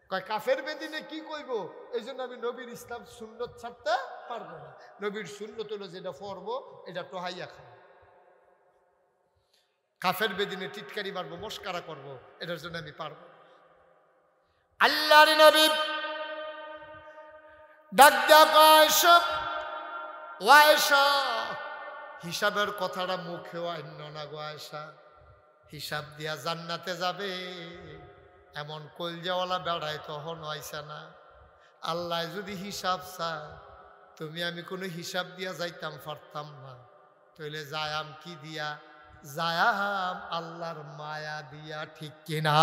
কয় কাফের বেদিনে কি কইব, এই জন্য আমি নবীর ইসলাম সুন্নত ছাড়তে পারবো না। নবীর সুন্নত হলো যেটা পড়বো এটা টোহাইয়া খাবো, কাফের বেদিনে টিটকারি মারবো, মস্কারা করবো, এটার জন্য আমি পারবো। আল্লাহর নবী ডাক দেয়া কয় সব ওয়াইশা, হিসাবের কথাটা মুখেও আইন না গো আয়েশা, হিসাব দিয়া জান্নাতে যাবে এমন কলজাওয়ালা বেড়ায় তখন হয়েছে না। আল্লাহ যদি হিসাব চায়, তুমি আমি কোনো হিসাব দিয়া যাইতাম পারতাম না, তাইলে যায়াম কি দিয়া? যায়াম আল্লাহর মায়া দিয়া। ঠিক কিনা?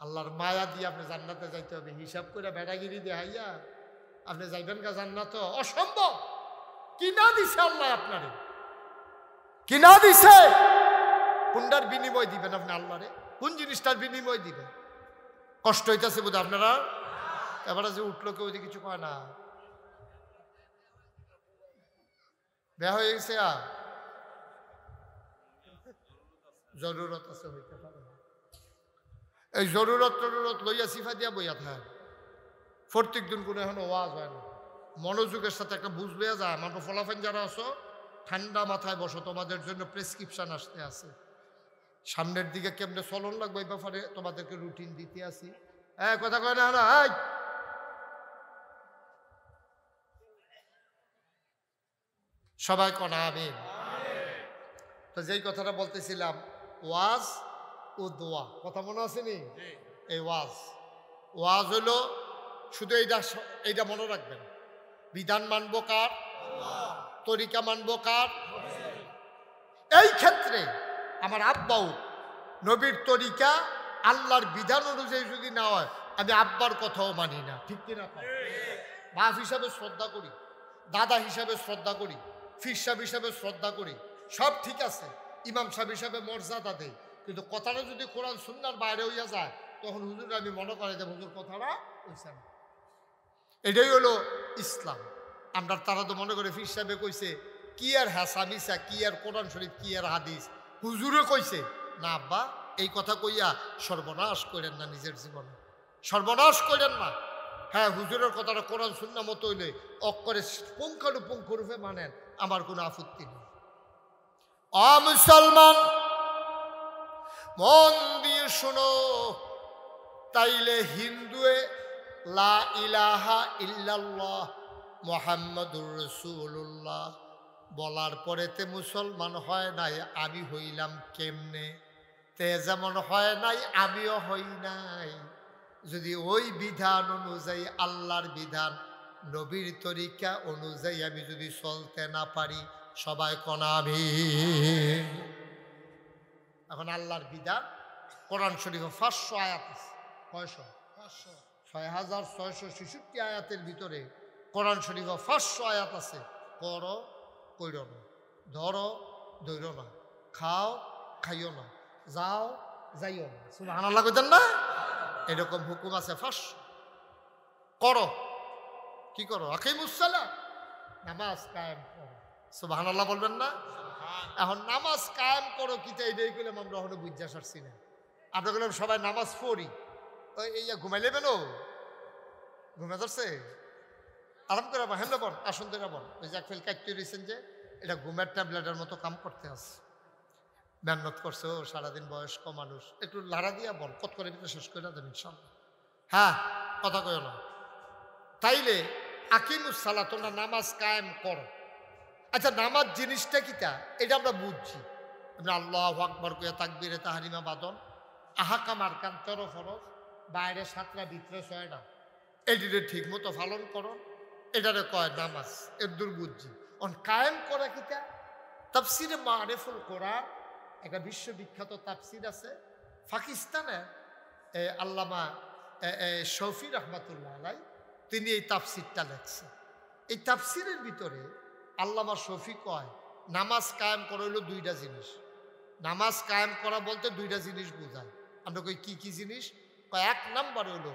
আল্লাহর মায়া দিয়ে আপনি জান্নাতে যাইতে হবে। হিসাব করে বেড়াগিরি দেখাইয়া আপনি যাইবেন গা জান্নাত? অসম্ভব। কিনা দিছে আল্লাহ আপনারে, কিনা দিছে। কোনটার বিনিময় দিবেন আপনি আল্লাহরে? কোন জিনিসটার বিনিময় দিবেন? কষ্ট হইতেছে বোধ আপনারা? এবারে যে উঠলো কেউ যে কিছু কয় না, বেয়া হয়ে গেছে, আর জরুরত আছে, হইতে পারে। এই জরুরত লইয়া সিফা দিয়া বইয়া থাক, প্রত্যেক দিন কোনো এখন ওয়াজ হয় না। মনোযোগের সাথে একটা বুঝ লইয়া যায়। আমার ফলাফল যারা আছো ঠান্ডা মাথায় বসো, তোমাদের জন্য প্রেসক্রিপশন আসতে আছে। সামনের দিকে কেমনে চলন লাগবে এই ব্যাপারে তোমাদেরকে রুটিন দিতে আসি। হ্যাঁ, কথা কয় না? সবাই কনা আমিন। তো যেই কথাটা বলতেছিলাম, ওয়াজ ও দোয়া, কথা মনে আসেনি? এই ওয়াজ হলো শুধু এইটা মনে রাখবেন, বিধান মানবো কার? তরিকা মানবো কার? এই ক্ষেত্রে আমার আব্বাও নবীর তরিকা আল্লাহর বিধান অনুযায়ী যদি না হয়, আমি আব্বার কথাও মানি না। ঠিক কিনা? বাপ হিসাবে শ্রদ্ধা করি, দাদা হিসাবে শ্রদ্ধা করি, ফির সাহেব হিসাবে শ্রদ্ধা করি, সব ঠিক আছে, ইমাম সাহেব হিসাবে মর্যাদা দেই, কিন্তু কথাটা যদি কোরআন সুন্নাহর বাইরে হইয়া যায়, তখন হুজুর আমি মনে করে যে হুজুর কথাটা হইছে না। এটাই হলো ইসলাম। আমরা তারা তো মনে করে ফির সাহেবে কইছে কি আর হাসামিসা, কি আর কোরআন শরীফ, কি আর হাদিস, হুজুরে কইছে না। আব্বা এই কথা কইয়া সর্বনাশ করেন না, নিজের জীবনে সর্বনাশ করেন না। হ্যাঁ, হুজুরের কথাটা কোরআন সুন্নাহ মতো হইলে অক্ষরে পুঙ্খানুপুঙ্খ রূপে মানেন, আমার কোনো আপত্তি নেই। মুসলমান মন দিয়ে শোনো, তাইলে হিন্দুয়ে লা ইলাহা ইল্লাল্লাহ মুহাম্মাদুর রাসূলুল্লাহ বলার পরেতে মুসলমান হয় নাই, আমি হইলাম কেমনে? তে যেমন হয় নাই আমিও হই নাই। যদি ওই বিধান অনুযায়ী, আল্লাহর বিধান, নবীর তরিকা অনুযায়ী আমি যদি চলতে না পারি, সবাই কোনা আমি। এখন আল্লাহর বিধান কোরআন শরীফে 500 আয়াত আছে। কয়শো? 6666 আয়াতের ভিতরে কোরআন শরীফে 500 আয়াত আছে। করো, কইরো না, ধরো, ধরো না, খাও, খাইও না, যাও, যাইও না। সুবহানাল্লাহ কইতেন না? এরকম হুকুম আছে 500। করো, কি করো? আকিমুস সালাত, নামাজ কায়েম করো। সুবহানাল্লাহ বলবেন না? এখন নামাজ কায়েম করো কিতা, এইটাই করলাম আমরা হলো বুঝা সারছি না। আমরা বললাম সবাই নামাজ পড়ি, ওই ঘুমাইলে বেন, ঘুমে ধরছে, আরাম করে বল, হেমনে বল, আসন ধরে বল। ওই যে এক ফেল কাটতে রয়েছেন যে, এটা ঘুমের ট্যাবলেটের মতো কাম করতে আছে, মেহনত করছে ও সারাদিন, বয়স্ক মানুষ, একটু লাড়া দিয়া বল, কত করে ভিতরে শেষ করে দেন ইনশাল্লাহ। হ্যাঁ, কথা কয় না। তাইলে আকিমুস সালাত, তোমরা নামাজ কায়েম করো। আচ্ছা, নামাজ জিনিসটা কিটা এটা আমরা বুঝছি। আমরা আল্লাহু আকবার কইয়া তাকবীরে তাহরিমা বাদন, আহকাম আরকান 13 ফরজ, বাইরে 7টা, ভিতরে 6টা, এটিরে ঠিক মতো পালন করো, এটারে কয় নামাজ। এর দূর বুঝছি। কায়েম করা কিটা? তাফসিরে মারিফুল কোরআন, একটা বিশ্ববিখ্যাত তাফসির আছে পাকিস্তানে, আল্লামা শফি রহমাতুল্লাহ আলাই, তিনি এই তাফসিরটা লেখছেন। এই তাফসিরের ভিতরে আল্লামা শফি কয় নামাজ কায়েম করা হইল 2টা জিনিস। নামাজ কায়েম করা বলতে 2টা জিনিস বোঝায়। আমরা কই কি কি জিনিস? কয় 1 নাম্বার হইল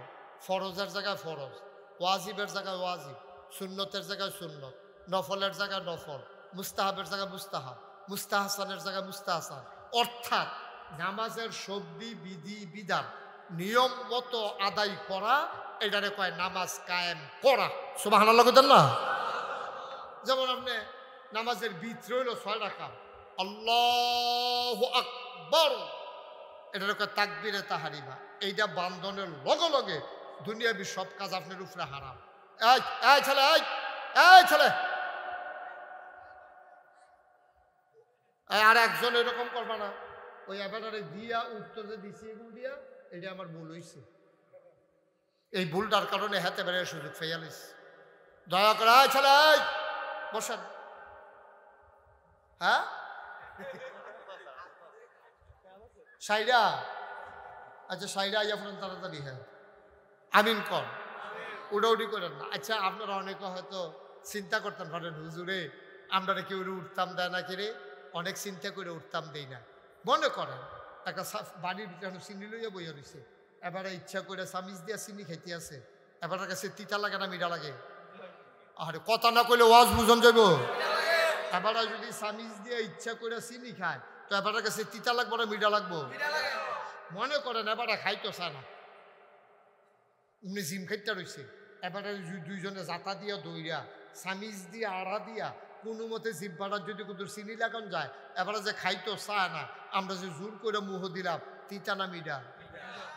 ফরজের জায়গায় ফরজ, ওয়াজিবের জায়গায় ওয়াজিব, সুন্নতের জায়গায় সুন্নত, নফলের জায়গায় নফল, মুস্তাহাবের জায়গায় মুস্তাহাব, মুস্তাহাসানের জায়গায় মুস্তাহাসান। অর্থাৎ নামাজের শব্দি বিধি বিধান নিয়ম মতো আদায় করা, এটারে কয় নামাজ কায়েম করা। সুবহানাল্লাহ কইতেন না? যেমন আপনি নামাজের ভিতরে হইল 6 রাকাত, আল্লাহু আকবার, এটার কয় তাকবীরে তাহরিমা। এইটা বান্ধনের লগে লগে দুনিয়াবি সব কাজ আপনার উপরে হারাম। এই ছেলে, এই ছেলে, আর একজন এরকম করবা না, ওই এবারে দিয়া উত্তর যে দিছি এগুলো দিয়া, এটা আমার ভুল হয়েছে, এই ভুলটার কারণে হাতে বেড়ে সুযোগ ফেয়ালিস। দয়া করে ছেলে বসেন। হ্যাঁ, সাইরা, আচ্ছা সাইরা আইয়া ফোন তাড়াতাড়ি। হ্যাঁ, আমিন কর, উড়াউড়ি করেন না। আচ্ছা, আপনারা অনেকে হয়তো চিন্তা করতেন পারেন, হুজুরে আমরা কেউ উঠতাম দেয় না কিরে, অনেক চিন্তা করে উঠতাম দেই না। মনে করেন একটা বাড়ির ভিতরে চিনি লইয়া বইয়া রয়েছে, এবারে ইচ্ছা করে চামিচ দিয়া চিনি খাইতে আছে, এবার কাছে তিতা লাগে না মিঠা লাগে? আরে কথা না কইলে ওয়াজ বুঝন যাব। এবারে যদি চামিচ দিয়ে ইচ্ছা করে চিনি খায়, তো এবার কাছে তিতা লাগবো না মিঠা লাগবো? মনে করেন এবারে খাইতো চায় না, উনি জিম খাইতে রয়েছে, এবারে দুইজনে জাতা দিয়া দইরা চামিচ দিয়া আড়া দিয়া কোনো মতে জিব্বাটার যদি কিন্তু চিনি লাগান যায়, এবারে যে খাইতো চায় না, আমরা যে জোর করে মুহ দিলাম, তিতা না মিঠা?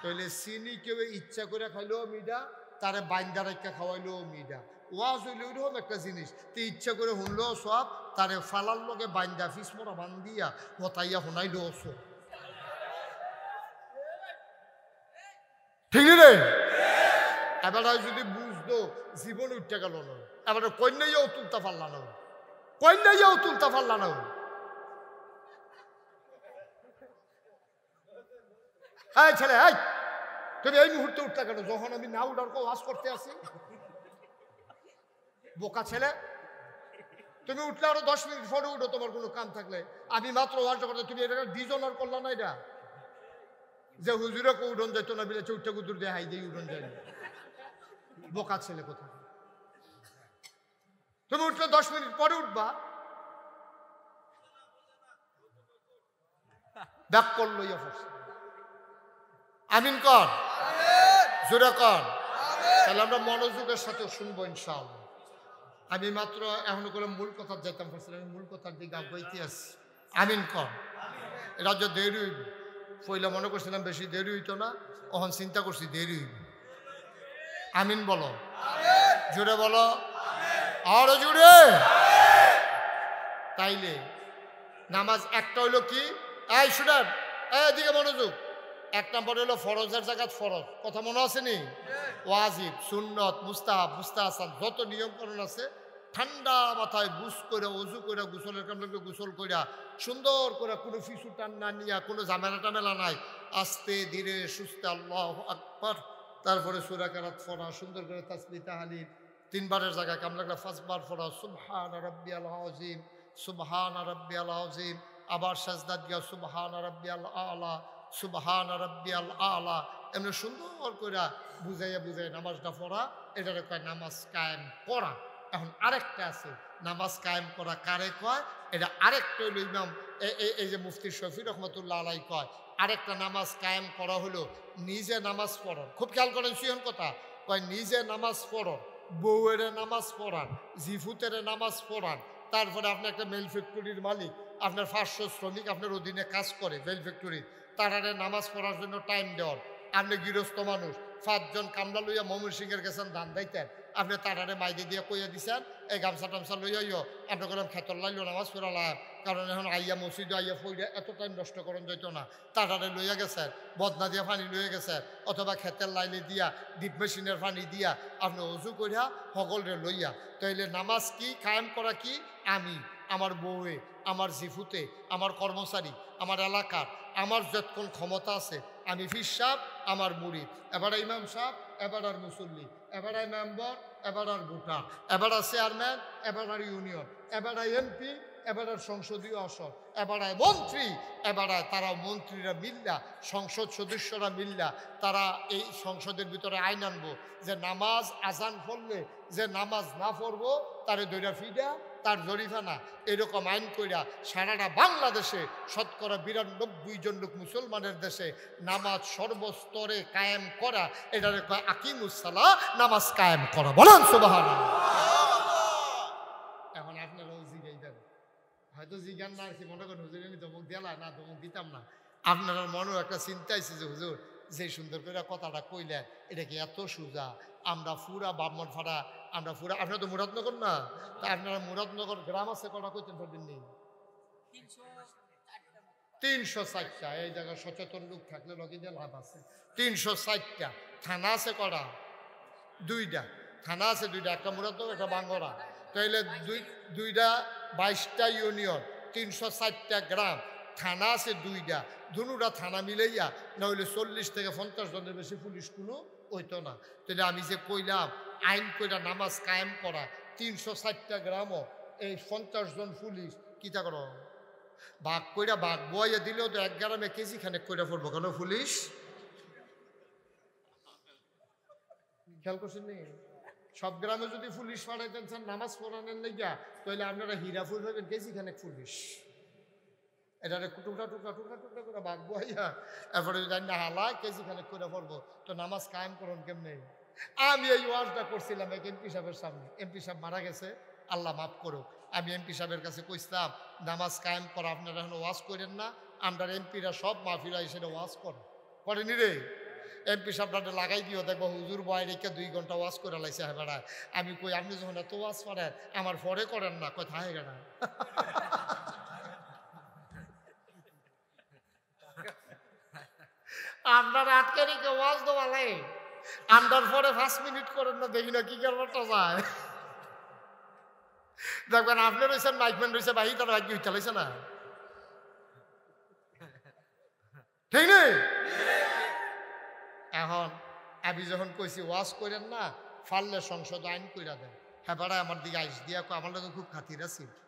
তাহলে চিনি কেউ ইচ্ছা করে খাইলেও মিঠা, তারে বাইন্দা রেখা খাওয়াইলেও মিঠা। ওয়াজ হইলে ওইরকম একটা জিনিস, তে ইচ্ছা করে শুনলেও সব, তারে ফালার লগে বাইন্দা ফিসমরা বান্ধিয়া হতাইয়া শুনাইলেও সব। ঠিক রে? এবার যদি বুঝতো, জীবন উঠতে গেল না, এবারে কন্যাইয়াও তুলতে পারলা না, কন্যাইয়াও তুলতে পারলা না। এই ছেলে, এই তুমি এই মুহূর্তে উঠতে কেন, যখন আমি না উঠার ওয়াজ করতে আসি? বোকা ছেলে, তুমি উঠলে আরো 10 মিনিট পরে উঠো, তোমার কোনো কাম থাকলে। আমি মাত্র ওয়াজটা করতে, তুমি এটা ডিজনার করলা না? এটা যে হুজুরে উঠন যেত না, বিলে চৌটা কুতুর দিয়ে হাই দিয়ে উঠন যায়। বোকা ছেলে কোথায়? তুমি উঠলে 10 মিনিট পরে উঠবা, ব্যাক করলো ইয়া পড়ছে। আমিন কর, জোরে কর। তাহলে আমরা মনোযোগের সাথে শুনবো ইনশাআল্লাহ। আমি মাত্র এখন করে মূল কথা যেতাম পারছিলাম, আমি মূল কথার দিকে আগাইতে আসছি। আমিন কর। এটা যে দেরি হইব, পয়লা মনে করছিলাম বেশি দেরি হইতো না, এখন চিন্তা করছি দেরি হইব। আমিন বলো, জোরে বলো, আরো জোরে। তাইলে নামাজ একটা হইলো কি, এই শুনেন, এদিকে মনোযোগ। 1 নম্বর হলো ফরজের জায়গা ফরজ, কথা মনে আছে নি? ওয়াজিব, সুন্নত, মুস্তাহাব, মুস্তাহাসান যত নিয়মকরণ আছে ঠান্ডা মাথায় গুস করে ওযু করে গোসলের কামে গোসল কইরা সুন্দর করে কোনো ফিসু টান না নিয়া, কোনো ঝামেলা টামেলা নাই, আস্তে ধীরে সুস্থে আল্লাহু আকবার, তারপরে সূরা কেরাত পড়া, সুন্দর করে তাসবিহ তাহলিল 3 বারের জায়গায় কাম লাগলে 5 বার পড়া, সুবহান রাব্বিয়াল আযীম, সুবহান রাব্বিয়াল আযীম, আবার সাজদা দিয়া সুবহান রাব্বিয়াল আলা, সুবহান রাব্বিয়াল আলা, এমনি সুন্দর করে বুঝাইয়া নামাজটা পড়া, এটারে কয় নামাজ কায়েম করা। এখন আরেকটা আছে নামাজ কায়েম করা, কারে কয়? এটা আরেকটা হইল ইমাম এই যে মুফতি শফি রহমতুল্লাহ আলাই কয়, আরেকটা নামাজ কায়েম করা হলো নিজে নামাজ পড়ান। খুব খেয়াল করেন সিহন কথা, কয় নিজে নামাজ পড়ান, বউয়ের নামাজ পড়ান, জিফুতের নামাজ পড়ান, তারপরে আপনি একটা মেল ফ্যাক্টরির মালিক, আপনার 500 শ্রমিক আপনার অধীনে কাজ করে মেল ফ্যাক্টরি, তারারে নামাজ পড়ার জন্য টাইম দেওয়ার। আপনি গৃহস্থ মানুষ, 5 জন কামলা লইয়া ময়মনসিংহের গেছেন ধান দাইতেন, আপনি তারারে মাইদে দিয়ে কইয়া দিছেন এই গামছা টামছা লইয়াইও, আপনি করলাম খেতর লাইল নামাজ পড়ালাম, কারণ এখন আইয়া মসজিদে আইয়া ফইরা এত টাইম নষ্ট করেন যাইতো না, তারারে লইয়া গেছেন, বদনা দিয়া পানি লইয়া গেছেন, অথবা খেতের লাইলে দিয়া ডিপ মেশিনের পানি দিয়া আপনি অজু করিয়া সকলরে লইয়া। তাইলে নামাজ কি কায়েম করা কি? আমি, আমার বউয়ে, আমার জিফুতে, আমার কর্মচারী, আমার এলাকার, আমার যতক্ষণ ক্ষমতা আছে, আমি ফির সাহেব, আমার মুরিদ, এবার ইমাম সাহেব, এবার আর মুসল্লি, এবার মেম্বার, এবার আর ভোটার, এবার চেয়ারম্যান, এবার আর ইউনিয়ন, এবার এমপি, এবার সংসদীয় আসন, এবার মন্ত্রী, এবার তারা মন্ত্রীরা মিল্লা, সংসদ সদস্যরা মিল্লা, তারা এই সংসদের ভিতরে আইন আনবো যে নামাজ আজান পড়লে যে নামাজ না পড়বো তারে দৈরা ফিডা, তার জরিফানা, এরকম আইন কইরা সারাটা বাংলাদেশে শতকরা 92 জন লোক মুসলমানের দেশে নামাজ সর্বস্তরে কায়েম করা, এটারে কয় আকিমুসসালাহ, নামাজ কায়েম করা। বলেন সুবহানাল্লাহ। এখন আপনারাও জিগাইবেন, হয়তো জিজ্ঞান না আর কি মনে করেন হুজুর আমি ধমক দিলা না, ধমক দিতাম না। আপনার মনেও একটা চিন্তা আছে যে হুজুর যে সুন্দর করে কথাটা কইলেন এটা কি এত সোজা? আমরা পুরা বামন ফাড়া, আমরা পুরা, আপনারা তো মুরাদনগর না, তা আপনারা মুরাদনগর গ্রাম আছে কটা কইতেন পারবেন নেই? 360টা। এই জায়গায় সচেতন লোক থাকলে লগিনে লাভ আছে। 360টা থানা আছে কটা? 2টা থানা আছে, 2টা, একটা মুরাদনগর একটা বাঙ্গরা। তাইলে দুইটা 22টা ইউনিয়ন, 360টা গ্রাম, থানা আছে 2টা, দুটা থানা মিলাইয়া না হইলে 40 থেকে 50 জনের বেশি পুলিশ কোনো হইতো না। তাহলে আমি যে কইলাম আইন কইরা নামাজ কায়েম করা, 360টা গ্রামও এই 50 জন পুলিশ কিতা করো ভাগ কইরা ভাগ বইয়া দিলেও তো 1 গ্রামে কেজি খানেক কইরা পড়বো কেন পুলিশ? খেয়াল করছেন নি? সব গ্রামে যদি পুলিশ পাঠাইতেন চান নামাজ পড়ানোর লেগা, তাহলে আপনারা হীরাপুর হইবেন কেজি খানেক পুলিশ। এটারে টুকরা টুকরা টুকরা টুকরা করে ভাগ বইয়া এরপরে না হালায় কেজি খানেক করে পড়বো, তো নামাজ কায়েম করুন কেমনে? আমি এই ওয়াজটা করছিলাম এক এমপি সাহেবের সামনে, এমপি সাহেব মারা গেছে, আল্লাহ মাফ করুক। আমি এমপি সাহেবের কাছে কইছিলাম নামাজ কায়েম করা আপনারা এখন ওয়াজ করেন না, আমরা এমপিরা সব মাহফিলা এসে ওয়াজ করেনি রে। এমপি সাহেবটা লাগাই দিও, দেখবো হুজুর বয় রেখে 2 ঘন্টা ওয়াজ করে লাইছে হ্যাঁ বেড়ায়। আমি কই আপনি যখন এত ওয়াজ করেন আমার পরে করেন না, কথা হয়ে গেল আপনার আটকে রেখে ওয়াজ দেওয়ালে আন্ডার পরে 5 মিনিট করেন না, দেখি না কি কারণটা যায়। দেখবেন আপনি রয়েছেন মাইকম্যান রয়েছে বাহি, তার ভাগ্য চালাইছে না, ঠিক নেই? এখন আমি যখন কইছি ওয়াজ করেন না, ফাললে সংসদ আইন কইরা দেন, হ্যাঁ বেড়া আমার দিকে আইস দিয়া আমার লোক খুব খাতির আছে,